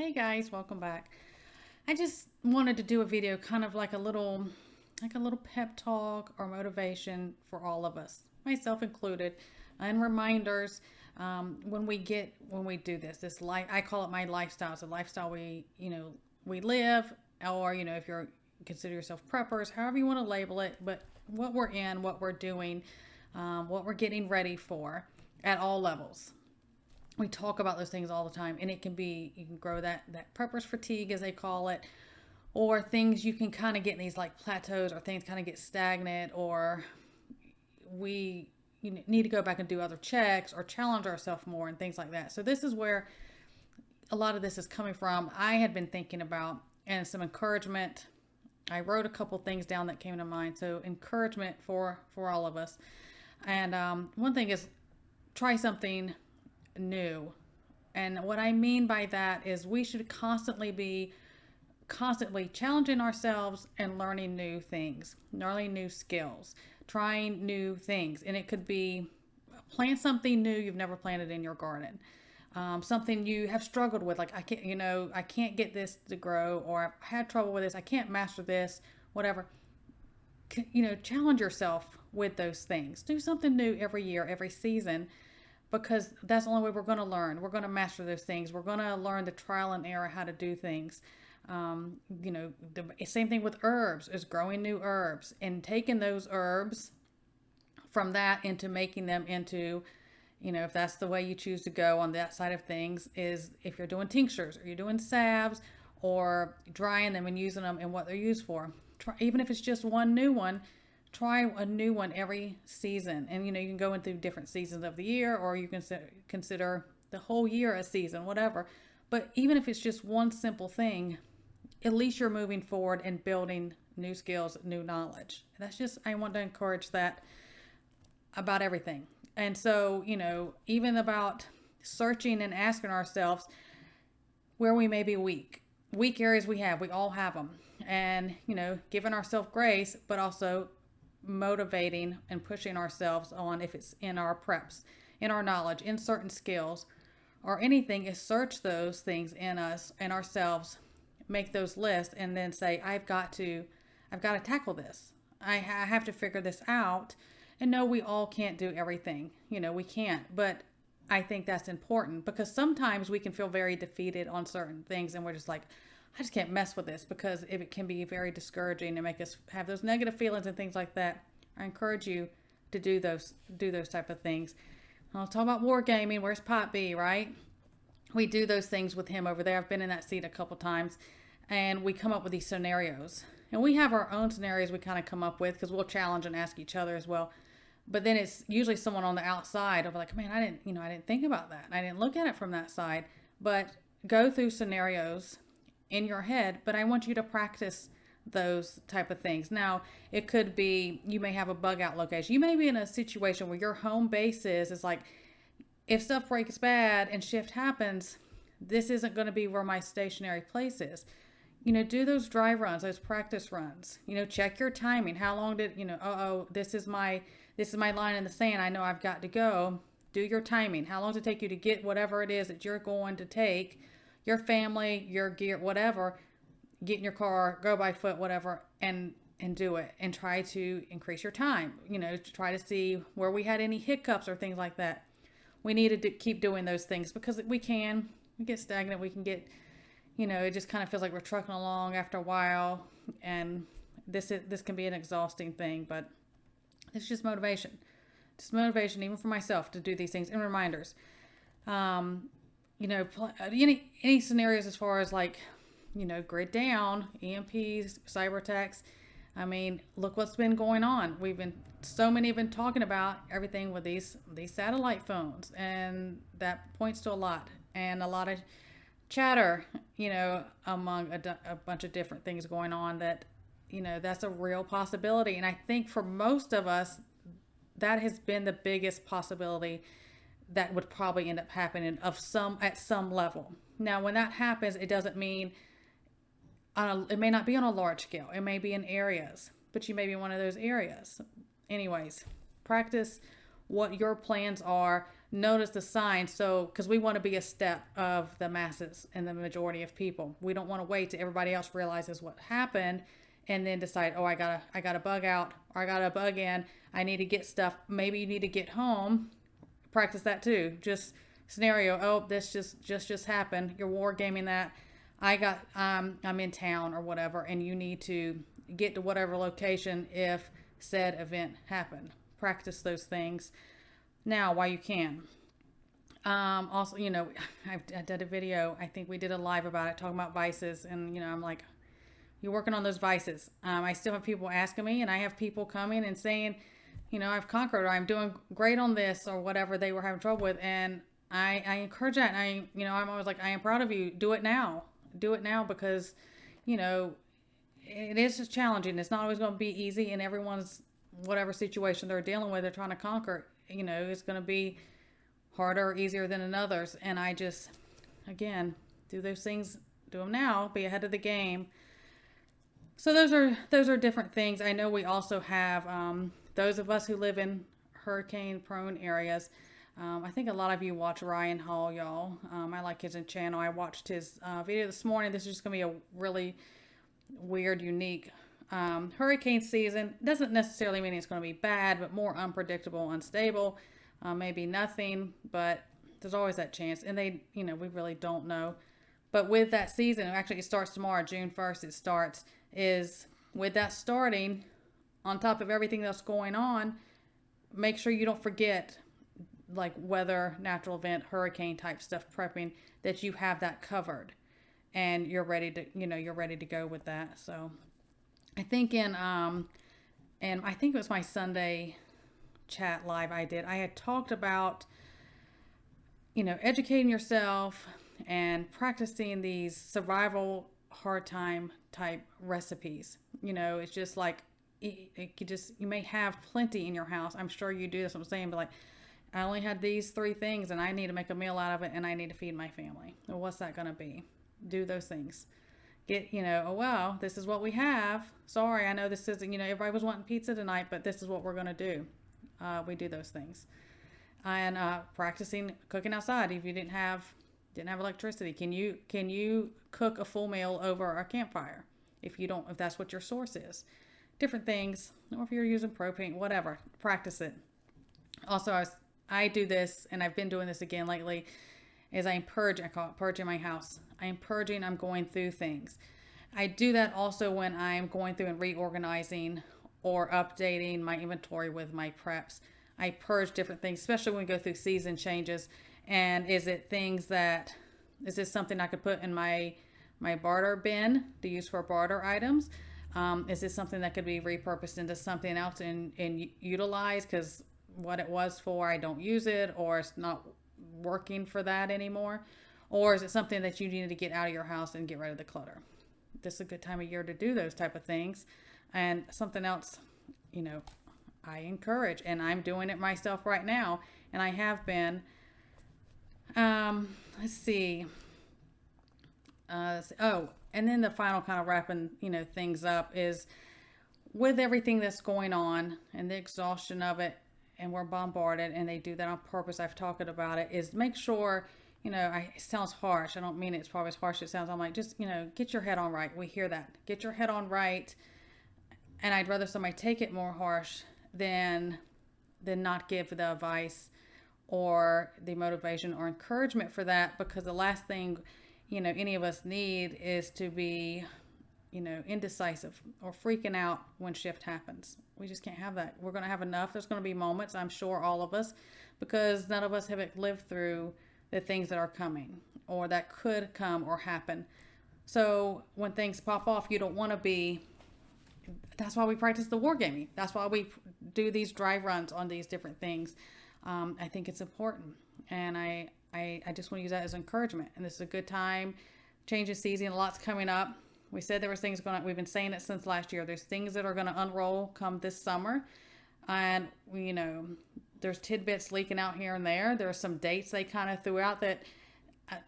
Hey guys, welcome back. I just wanted to do a video kind of like a little pep talk or motivation for all of us, myself included, and reminders when we do this life. I call it my lifestyle. It's a lifestyle we live, or if you're consider yourself preppers, however you want to label it, but what we're in, what we're doing, what we're getting ready for at all levels. We talk about those things all the time, and it can be, you can grow that prepper's fatigue, as they call it, or things you can kind of get in these like plateaus, or things kind of get stagnant, or we need to go back and do other checks or challenge ourselves more and things like that. So this is where a lot of this is coming from. I had been thinking about, and some encouragement. I wrote a couple things down that came to mind. So encouragement for all of us. And one thing is, try something new. And what I mean by that is we should constantly challenging ourselves and learning new things, learning new skills, trying new things. And it could be plant something new you've never planted in your garden. Something you have struggled with, like I can't get this to grow, or I've had trouble with this, I can't master this, whatever. Challenge yourself with those things. Do something new every year, every season, because that's the only way we're going to learn. We're going to master those things. We're going to learn the trial and error how to do things. The same thing with herbs, is growing new herbs and taking those herbs from that into making them into, if that's the way you choose to go on that side of things, is if you're doing tinctures or you're doing salves or drying them and using them and what they're used for. Try, even if it's just one new one, try a new one every season. And you can go into different seasons of the year, or you can consider the whole year a season, whatever. But even if it's just one simple thing, at least you're moving forward and building new skills, new knowledge. That's just, I want to encourage that about everything. And so, even about searching and asking ourselves where we may be weak areas we all have them. And, giving ourselves grace, but also motivating and pushing ourselves on, if it's in our preps, in our knowledge, in certain skills, or anything, is search those things in us and ourselves, make those lists, and then say, I've got to tackle this. I have to figure this out. And no, we all can't do everything. We can't. But I think that's important, because sometimes we can feel very defeated on certain things, and we're just like, I just can't mess with this, because it can be very discouraging and make us have those negative feelings and things like that. I encourage you to do those type of things. I'll talk about wargaming. Where's Pot B, right? We do those things with him over there. I've been in that seat a couple times, and we come up with these scenarios. And we have our own scenarios we kind of come up with, because we'll challenge and ask each other as well. But then it's usually someone on the outside of like, man, I didn't think about that. I didn't look at it from that side. But go through scenarios in your head, but I want you to practice those type of things. Now, it could be, you may have a bug out location. You may be in a situation where your home base is like, if stuff breaks bad and shift happens, this isn't going to be where my stationary place is. Do those dry runs, those practice runs. Check your timing. How long did, this is my line in the sand. I know I've got to go. Do your timing. How long does it take you to get whatever it is that you're going to take, your family, your gear, whatever, get in your car, go by foot, whatever, and do it, and try to increase your time. Try to see where we had any hiccups or things like that. We need to keep doing those things, because we get stagnant. We can get, it just kind of feels like we're trucking along after a while, and this can be an exhausting thing. But it's just motivation, even for myself, to do these things, and reminders. Any scenarios as far as like, grid down, EMPs, cyber attacks. I mean, look what's been going on. So many have been talking about everything with these satellite phones, and that points to a lot, and a lot of chatter, among a bunch of different things going on, that, that's a real possibility. And I think for most of us, that has been the biggest possibility that would probably end up happening at some level. Now, when that happens, it doesn't mean, it may not be on a large scale. It may be in areas, but you may be in one of those areas. Anyways, practice what your plans are. notice the signs. So, because we want to be a step of the masses and the majority of people, we don't want to wait till everybody else realizes what happened and then decide, oh, I gotta bug out, or I got a bug in. I need to get stuff. Maybe you need to get home. Practice that too. Just scenario. Oh, this just happened. You're war gaming that. I'm in town or whatever, and you need to get to whatever location if said event happened. Practice those things now while you can. Also, I did a video. I think we did a live about it, talking about vices, and I'm like, you're working on those vices. I still have people asking me, and I have people coming and saying, I've conquered, or I'm doing great on this, or whatever they were having trouble with, and I encourage that, and I'm always like, I am proud of you. Do it now. Do it now, because, it is just challenging. It's not always going to be easy, and everyone's whatever situation they're dealing with, they're trying to conquer. It's going to be harder or easier than in others. And I just, again, do those things, do them now, be ahead of the game. So those are different things. I know we also have those of us who live in hurricane prone areas. I think a lot of you watch Ryan Hall, y'all. I like his channel. I watched his video this morning. This is just going to be a really weird, unique hurricane season. Doesn't necessarily mean it's going to be bad, but more unpredictable, unstable. Maybe nothing, but there's always that chance. And we really don't know. But with that season, actually it starts tomorrow, June 1st it starts, is with that starting, on top of everything that's going on, make sure you don't forget, like weather, natural event, hurricane type stuff, prepping, that you have that covered and you're ready to go with that. So I think and I think it was my Sunday chat live I had talked about, educating yourself and practicing these survival hard time type recipes. It's just like, you may have plenty in your house. I'm sure you do. That's what I'm saying. But like, I only had these 3 things and I need to make a meal out of it and I need to feed my family. Well, what's that going to be? Do those things. Get, oh, well, this is what we have. Sorry, I know this isn't, everybody was wanting pizza tonight, but this is what we're going to do. We do those things. And practicing cooking outside. If you didn't have electricity, can you cook a full meal over a campfire? If that's what your source is. Different things, or if you're using propane, whatever, practice it. Also, I do this, and I've been doing this again lately, is I call it purging my house. I'm going through things. I do that also when I'm going through and reorganizing or updating my inventory with my preps. I purge different things, especially when we go through season changes. And is this something I could put in my barter bin to use for barter items? Is this something that could be repurposed into something else and utilized? Because what it was for, I don't use it, or it's not working for that anymore. Or is it something that you need to get out of your house and get rid of the clutter? This is a good time of year to do those type of things. And something else, I encourage, and I'm doing it myself right now, and I have been. Let's see. And then the final kind of wrapping, things up is, with everything that's going on and the exhaustion of it, and we're bombarded, and they do that on purpose. I've talked about it, is make sure, it sounds harsh. I don't mean it's probably as harsh as it sounds. I'm like, just, get your head on right. We hear that. Get your head on right. And I'd rather somebody take it more harsh than not give the advice or the motivation or encouragement for that, because the last thing, any of us need is to be, indecisive or freaking out when shift happens. We just can't have that. We're going to have enough. There's going to be moments, I'm sure, all of us, because none of us have lived through the things that are coming or that could come or happen. So when things pop off, you don't want to be. That's why we practice the wargaming. That's why we do these dry runs on these different things. I think it's important, and I just want to use that as encouragement. And this is a good time. Change of season, a lot's coming up. We said there was things going on. We've been saying it since last year. There's things that are going to unroll come this summer, and there's tidbits leaking out here and there. There are some dates they kind of threw out that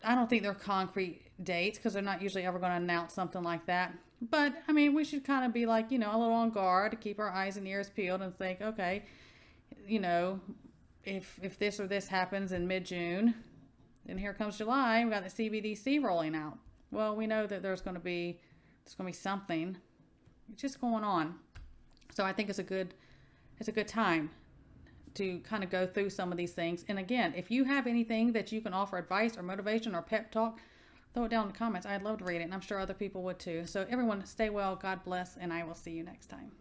I don't think they're concrete dates, because they're not usually ever going to announce something like that. But I mean, we should kind of be like, a little on guard, to keep our eyes and ears peeled and think, okay, if this or this happens in mid-June, then here comes July, we got the CBDC rolling out. Well, we know that there's going to be something just going on. So I think it's a good time to kind of go through some of these things. And again, if you have anything that you can offer advice or motivation or pep talk, throw it down in the comments. I'd love to read it, and I'm sure other people would too. So everyone, stay well, God bless, and I will see you next time.